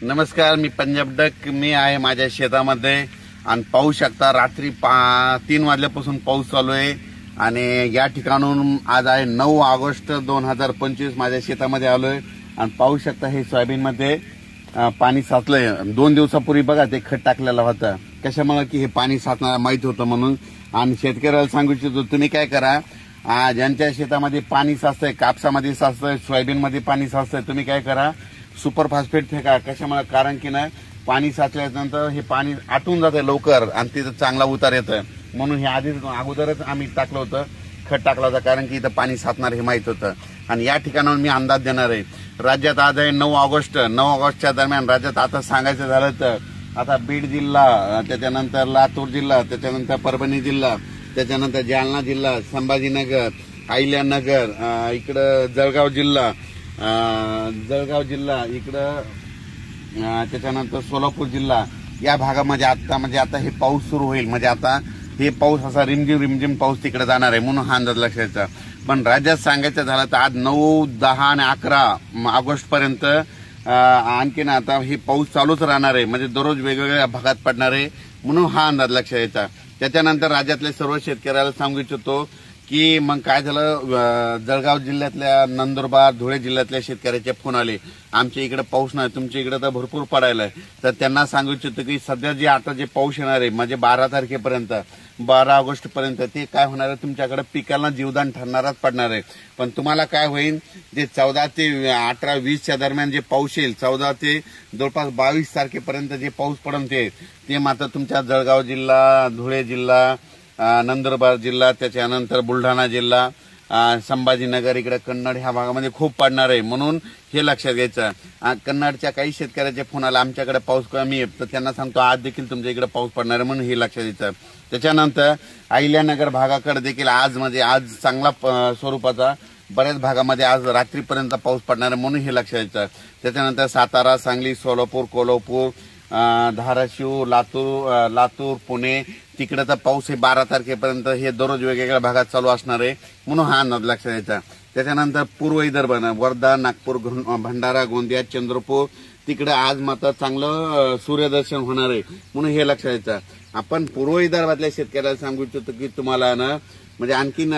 नमस्कार, मी पंजाब डक. मी आहे माझ्या शेतामध्ये आणि पाहू शकता रात्री 3 वाजल्यापासून पाऊस चालू आहे. आणि या ठिकाणून आज आहे 9 ऑगस्ट 2025. माझ्या शेतामध्ये आलोय आणि पाहू शकता हे सोयाबीन मध्ये पाणी साचलंय. 2 दिवसापूर्वी बघा ते खत टाकलेलं होतं. कशामुळे की हे पाणी साचणार माहित होतं म्हणून. आणि शेतकऱ्याला सांगू इच्छितो, तुम्ही काय करा, ज्यांच्या शेतामध्ये पाणी साचतंय, कापसामध्ये साचतंय, सोयाबीन मध्ये पाणी साचतंय, तुम्ही काय करा, सुपर फॉस्फेट फेका. कशामुळे, कारण की ना पाणी साचल्यानंतर हे पाणी आटून जातं लवकर आणि तिथं चांगला उतार येतोय. म्हणून हे आधीच अगोदरच आम्ही टाकलं होतं, खत टाकलं होतं, कारण की इथं पाणी साचणार हे माहित होतं. आणि या ठिकाणावर मी अंदाज देणार आहे. राज्यात आज आहे 9 ऑगस्ट. 9 ऑगस्टच्या दरम्यान राज्यात आता सांगायचं झालं तर आता बीड जिल्हा, त्याच्यानंतर लातूर जिल्हा, त्याच्यानंतर परभणी जिल्हा, त्याच्यानंतर जालना जिल्हा, संभाजीनगर, अहिल्यानगर, इकडं जळगाव जिल्हा, इकडं त्याच्यानंतर सोलापूर जिल्हा, या भागामध्ये आता हे पाऊस सुरू होईल. म्हणजे आता हे पाऊस असा रिमझिम पाऊस तिकडे जाणार आहे, म्हणून हा अंदाज लक्षायचा. पण राज्यात सांगायचं झालं तर आज 9, 10 आणि 11 ऑगस्ट पर्यंत आणखीन आता हे पाऊस चालूच राहणार आहे. म्हणजे दररोज वेगवेगळ्या भागात पडणार आहे, म्हणून हा अंदाज लक्षात यायचा. त्याच्यानंतर राज्यातल्या सर्व शेतकऱ्याला सांगू इच्छितो की मग काय झालं, जळगाव जिल्ह्यातल्या, नंदुरबार, धुळे जिल्ह्यातल्या शेतकऱ्याचे फोन आले, आमच्या इकडे पाऊस नाही, तुमच्या इकडे तर भरपूर पडायलाय. तर त्यांना सांगू इच्छितो की सध्या जे आता जे पाऊस येणार आहे, म्हणजे 12 तारखेपर्यंत, 12 ऑगस्ट पर्यंत, ते काय होणार आहे, तुमच्याकडे पिकाला जीवदान ठरणारच पडणार आहे. पण तुम्हाला काय होईल, जे 14 ते 18, 20च्या दरम्यान जे पाऊस येईल, 14 ते जवळपास 22 तारखेपर्यंत जे पाऊस पडून ते मात्र तुमच्या जळगाव जिल्हा, धुळे जिल्हा, नंदुरबार जिल्हा, त्याच्यानंतर बुलढाणा जिल्हा, संभाजीनगर, इकडे कन्नड, ह्या भागामध्ये खूप पडणार आहे. म्हणून हे लक्षात घ्यायचं. कन्नडच्या काही शेतकऱ्याचे फोन आला, आमच्याकडे पाऊस कमी आहे, तर त्यांना सांगतो आज देखील तुमच्या इकडे पाऊस पडणार आहे, म्हणून हे लक्षात घ्यायचं. त्याच्यानंतर अहिल्यानगर भागाकडे देखील आज चांगला स्वरूपाचा बऱ्याच भागामध्ये आज रात्रीपर्यंत पाऊस पडणार आहे, म्हणून हे लक्षात घ्यायचं. त्याच्यानंतर सातारा, सांगली, सोलापूर, कोल्हापूर, धाराशिव, लातूर, पुणे, तिकडे तर पाऊस हे 12 तारखेपर्यंत हे दररोज वेगवेगळ्या भागात चालू असणार आहे, म्हणून हा अंदाज लक्षात घ्यायचा. त्याच्यानंतर पूर्व विदर्भ, वर्धा, नागपूर, भंडारा, गोंदिया, चंद्रपूर, तिकडे आज मात्र चांगलं सूर्यदर्शन होणार आहे, म्हणून हे लक्षात घ्यायचं. आपण पूर्व विदर्भातल्या शेतकऱ्याला सांगू इच्छितो की तुम्हाला ना, म्हणजे आणखीन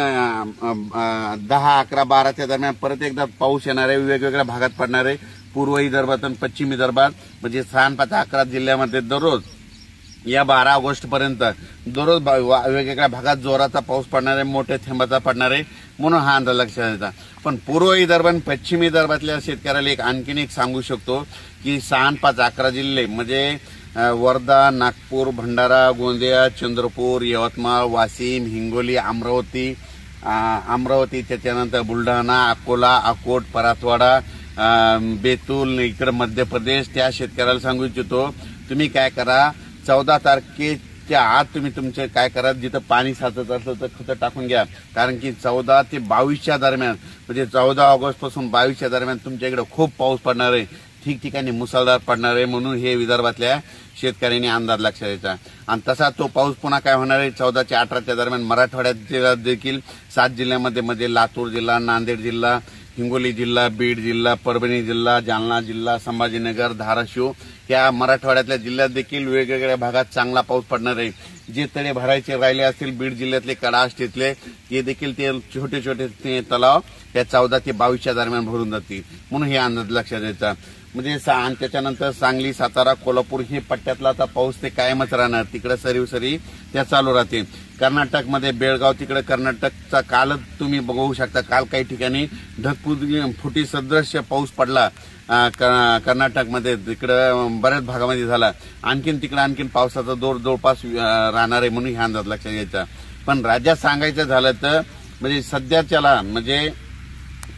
10, 11, 12च्या दरम्यान परत एकदा पाऊस येणार आहे, वेगवेगळ्या भागात पडणार आहे. पूर्व विदर्भात आणि पश्चिम विदर्भात, म्हणजे 6, 5, 11 जिल्ह्यामध्ये दररोज या 12 ऑगस्ट पर्यंत दररोज वेगवेगळ्या भागात जोराचा पाऊस पडणार आहे, मोठ्या थेंबाचा पडणार आहे, म्हणून हा अंदाज लक्षात घ्यायचा. पण पूर्व विदर्भ आणि पश्चिम विदर्भातल्या शेतकऱ्याला आणखीन एक सांगू शकतो की 6, 5, 11 जिल्हे, म्हणजे वर्धा, नागपूर, भंडारा, गोंदिया, चंद्रपूर, यवतमाळ, वाशिम, हिंगोली, अमरावती, त्याच्यानंतर बुलढाणा, अकोला, अकोट, परातवाडा, बेतूल, इकडे मध्य प्रदेश, त्या शेतकऱ्याला सांगू इच्छितो, तुम्ही काय करा, 14 तारखेच्या आत तुम्ही तुमचे काय करा, जिथं पाणी साचत असलं तर खतं टाकून घ्या. कारण की 14 ते 22च्या दरम्यान, म्हणजे 14 ऑगस्ट पासून 22च्या दरम्यान तुमच्या इकडे खूप पाऊस पडणार आहे, ठिकठिकाणी मुसळधार पडणार आहे, म्हणून हे विदर्भातल्या शेतकऱ्यांनी अंदाज लक्षात द्यायचा. आणि तसा तो पाऊस पुन्हा काय होणार आहे, 14 ते 18च्या दरम्यान मराठवाड्यात देखील 7 जिल्ह्यामध्ये लातूर जिल्हा, नांदेड जिल्हा, हिंगोली जिल्हा, बीड जिल्हा, परभणी जिल्हा, जालना जिल्हा, संभाजीनगर, धाराशिव, या मराठवाड्यातल्या जिल्ह्यात देखील वेगवेगळ्या भागात चांगला पाऊस पडणार आहे. जे तळे भरायचे राहिले असतील बीड जिल्ह्यातले, कडाष्टीतले, ते देखील ते छोटे तलाव त्या 14 ते 22च्या दरम्यान भरून जातील, म्हणून हे अंदाज लक्षात द्यायचा. म्हणजे त्याच्यानंतर सांगली, सातारा, कोल्हापूर हे पट्ट्यातला आता पाऊस ते कायमच राहणार, तिकडे सरी त्या चालू राहतील. कर्नाटकमध्ये बेळगाव, तिकडे कर्नाटकचा कालच तुम्ही बघू शकता, काल काही ठिकाणी ढगफुटी सदृश्य पाऊस पडला कर्नाटकमध्ये, तिकडं बऱ्याच भागामध्ये झाला. आणखीन पावसाचा जोर जवळपास राहणार आहे, म्हणून हा अंदाज लक्षात घ्यायचा. पण राज्यात सांगायचं झालं तर म्हणजे सध्याच्याला, म्हणजे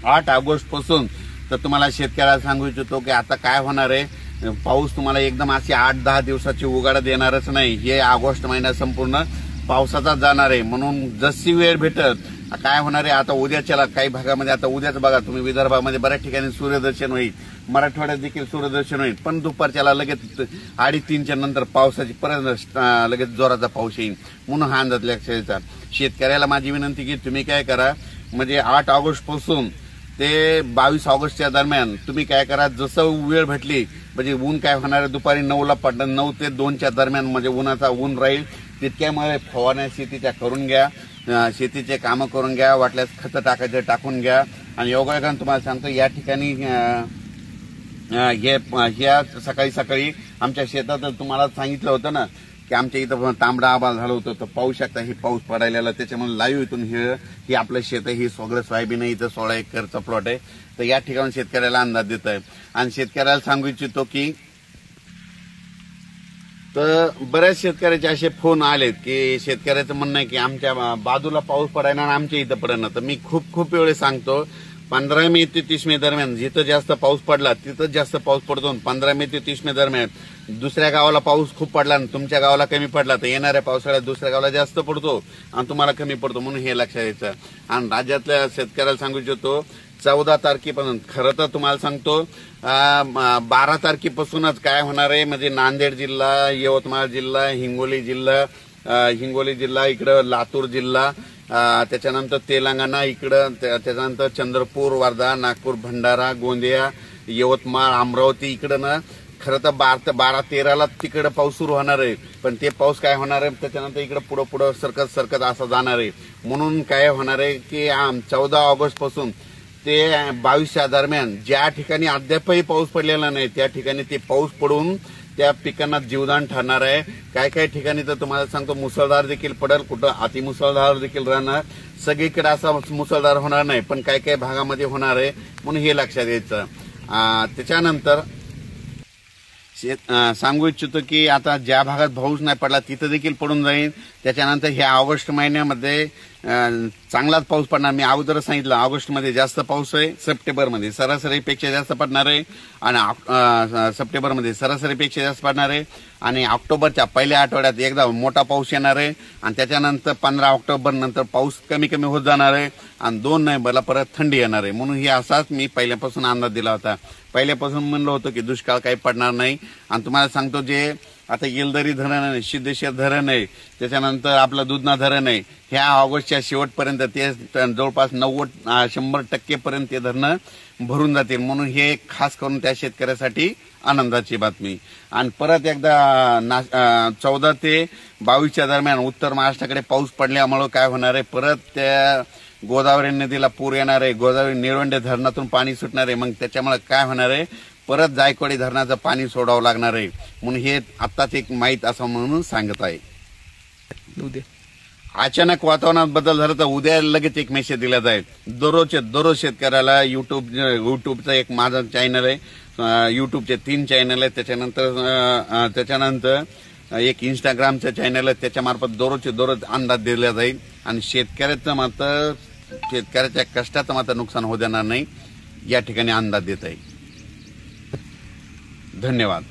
8 ऑगस्ट पासून तर तुम्हाला शेतकऱ्याला सांगू इच्छितो की आता काय होणार आहे, पाऊस तुम्हाला एकदम अशी 8-10 दिवसाची उघाड देणारच नाही. हे ऑगस्ट महिना संपूर्ण पावसाचा जाणार आहे, म्हणून जशी वेळ भेटत काय होणार आहे, आता उद्याच्याला काही भागामध्ये, आता उद्याच बघा तुम्ही विदर्भामध्ये बऱ्याच ठिकाणी सूर्यदर्शन होईल, मराठवाड्यात देखील सूर्यदर्शन होईल, पण दुपारच्याला लगेच 2:30च्या नंतर पावसाची परत लगेच जोराचा पाऊस येईल, म्हणून हा अंदाज लक्षात घ्यायचा. शेतकऱ्याला माझी विनंती की तुम्ही काय करा, म्हणजे 8 ऑगस्ट पासून ते 22 ऑगस्टच्या दरम्यान तुम्ही काय करा, जसं वेळ भेटली म्हणजे ऊन काय होणार आहे, दुपारी 9ला पडणार, 9 ते 2च्या दरम्यान म्हणजे ऊन राहील. तितक्यामुळे फवारण्या शेतीच्या करून घ्या, शेतीचे कामं करून घ्या, वाटल्यास खतं टाकायचे टाकून घ्या. आणि योगायोगाने तुम्हाला सांगतो या ठिकाणी ह्या सकाळी आमच्या शेतात तुम्हाला सांगितलं होतं ना की आमच्या इथं तांबडा आभाळ झालं होतं, तर पाहू शकता हे पाऊस पडायला. त्याच्यामुळे लाईव्ह इथून हे आपलं शेत आहे, ही सगळं सोयाबीन आहे, इथं 16 एकरचा प्लॉट आहे. तर या ठिकाणी शेतकऱ्याला अंदाज देत आहे. आणि शेतकऱ्याला सांगू इच्छितो की तर बऱ्याच शेतकऱ्याचे असे फोन आलेत की शेतकऱ्याचं म्हणणं आहे की आमच्या बाजूला पाऊस पडायला आणि आमच्या इथं पडायला. तर मी खूप वेळेस सांगतो 15 मे ते 30 मे दरम्यान जिथं जास्त पाऊस पडला तिथं जास्त पाऊस पडतो. 15 मे ते 30 मे दरम्यान दुसऱ्या गावाला पाऊस खूप पडला आणि तुमच्या गावाला कमी पडला तर येणाऱ्या पावसाळ्यात दुसऱ्या गावाला जास्त पडतो आणि तुम्हाला कमी पडतो. म्हणून हे लक्षात यायचं. आणि राज्यातल्या शेतकऱ्याला सांगू इच्छितो 14 तारखेपासून, खरं तर तुम्हाला सांगतो 12 तारखेपासूनच काय होणार आहे, म्हणजे नांदेड जिल्हा, यवतमाळ जिल्हा, हिंगोली जिल्हा, इकडं लातूर जिल्हा, त्याच्यानंतर तेलंगणा इकडं, त्याच्यानंतर चंद्रपूर, वर्धा, नागपूर, भंडारा, गोंदिया, यवतमाळ, अमरावती इकडं ना खरं तर 12-13ला तिकडे पाऊस सुरू होणार आहे. पण ते पाऊस काय होणार आहे त्याच्यानंतर इकडे पुढं सरकत असं जाणार आहे. म्हणून काय होणार आहे की 14 ऑगस्ट पासून ते 22च्या दरम्यान ज्या ठिकाणी अद्यापही पाऊस पडलेला नाही त्या ठिकाणी ते पाऊस पडून त्या पिकांना जीवदान ठरणार आहे. काय ठिकाणी तर तुम्हाला सांगतो मुसळधार देखील पडेल, कुठं अतिमुसळधार देखील राहणार. सगळीकडे असा मुसळधार होणार नाही पण काय भागामध्ये होणार आहे, म्हणून हे लक्षात यायचं. त्याच्यानंतर सांगू इच्छितो की आता ज्या भागात पाऊस नाही पडला तिथं देखील पडून जाईल. त्याच्यानंतर ह्या ऑगस्ट महिन्यामध्ये चांगलाच पाऊस पडणार. मी अगोदर सांगितलं ऑगस्टमध्ये जास्त पाऊस आहे, सप्टेंबरमध्ये सरासरीपेक्षा जास्त पडणार आहे आणि सप्टेंबरमध्ये सरासरीपेक्षा जास्त पडणार आहे आणि ऑक्टोबरच्या पहिल्या आठवड्यात एकदा मोठा पाऊस येणार आहे आणि त्याच्यानंतर 15 ऑक्टोबर नंतर पाऊस कमी होत जाणार आहे आणि 2 नोव्हेंबरला परत थंडी येणार आहे. म्हणून हे असाच मी पहिल्यापासून अंदाज दिला होता. पहिल्यापासून म्हणलं होतं की दुष्काळ काही पडणार नाही. आणि तुम्हाला सांगतो जे आता येलदरी धरण आहे, सिद्धेश्वर धरण आहे, त्याच्यानंतर आपलं दुधना धरण आहे, ह्या ऑगस्टच्या शेवटपर्यंत ते जवळपास 90-100% पर्यंत ते धरणं भरून जातील. म्हणून हे खास करून त्या शेतकऱ्यासाठी आनंदाची बातमी. आणि परत एकदा 14 ते 22च्या दरम्यान उत्तर महाराष्ट्राकडे पाऊस पडल्यामुळे काय होणार आहे, परत त्या गोदावरी नदीला पूर येणार आहे, गोदावरी निळवंडे धरणातून पाणी सुटणार आहे. मग त्याच्यामुळे काय होणार आहे, परत जायकवाडी धरणाचं पाणी सोडावं लागणार आहे. म्हणून हे आत्ताच एक माहीत असं म्हणून सांगत आहे. अचानक वातावरणात बदल झाला तर उद्या लगेच एक मेसेज दिला जाईल. दररोज शेतकऱ्याला युट्यूबचं एक माझं चॅनल आहे, युट्यूबचे 3 चॅनल आहेत, त्याच्यानंतर एक इंस्टाग्रामचं चॅनल आहे, त्याच्यामार्फत दररोज अंदाज दिला जाईल. आणि शेतकऱ्याच्या कष्टाचं मात्र नुकसान होऊ देणार नाही या ठिकाणी अंदाज देत आहे. धन्यवाद.